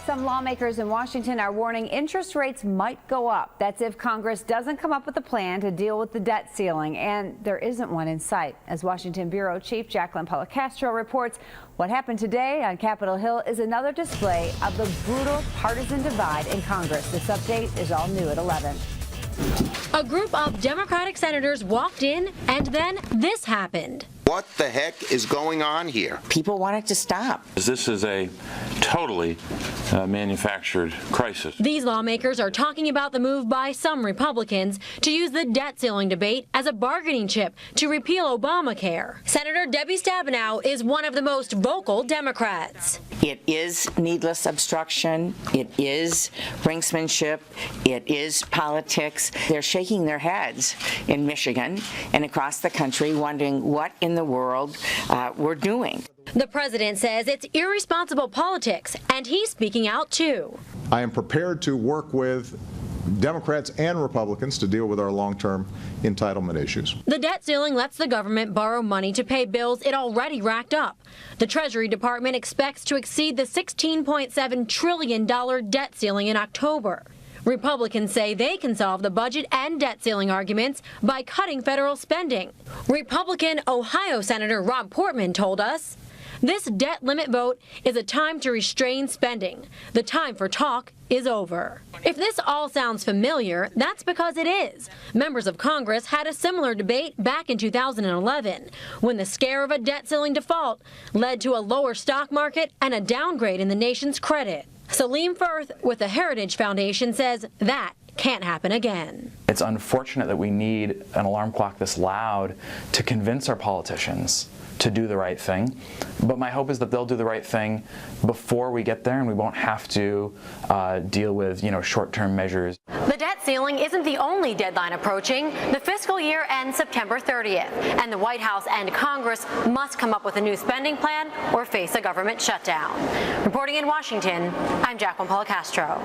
Some lawmakers in Washington are warning interest rates might go up. That's if Congress doesn't come up with a plan to deal with the debt ceiling, and there isn't one in sight. As Washington Bureau Chief Jacqueline Policastro reports, what happened today on Capitol Hill is another display of the brutal partisan divide in Congress. This update is all new at 11. A group of Democratic senators walked in, and then this happened. What the heck is going on here? People want it to stop. This is a totally manufactured crisis. These lawmakers are talking about the move by some Republicans to use the debt ceiling debate as a bargaining chip to repeal Obamacare. Senator Debbie Stabenow is one of the most vocal Democrats. It is needless obstruction. It is brinksmanship. It is politics. They're shaking their heads in Michigan and across the country wondering what in the world we're doing. The president says it's irresponsible politics, and he's speaking out too. I am prepared to work with Democrats and Republicans to deal with our long-term entitlement issues. The debt ceiling lets the government borrow money to pay bills it already racked up. The Treasury Department expects to exceed the $16.7 trillion debt ceiling in October. Republicans say they can solve the budget and debt ceiling arguments by cutting federal spending. Republican Ohio Senator Rob Portman told us, "This debt limit vote is a time to restrain spending. The time for talk is over." If this all sounds familiar, that's because it is. Members of Congress had a similar debate back in 2011, when the scare of a debt ceiling default led to a lower stock market and a downgrade in the nation's credit. Salim Firth with the Heritage Foundation says that can't happen again. It's unfortunate that we need an alarm clock this loud to convince our politicians to do the right thing, but my hope is that they'll do the right thing before we get there and we won't have to deal with, short-term measures. The debt ceiling isn't the only deadline approaching. The fiscal year ends September 30th, and the White House and Congress must come up with a new spending plan or face a government shutdown. Reporting in Washington, I'm Jacqueline Policastro.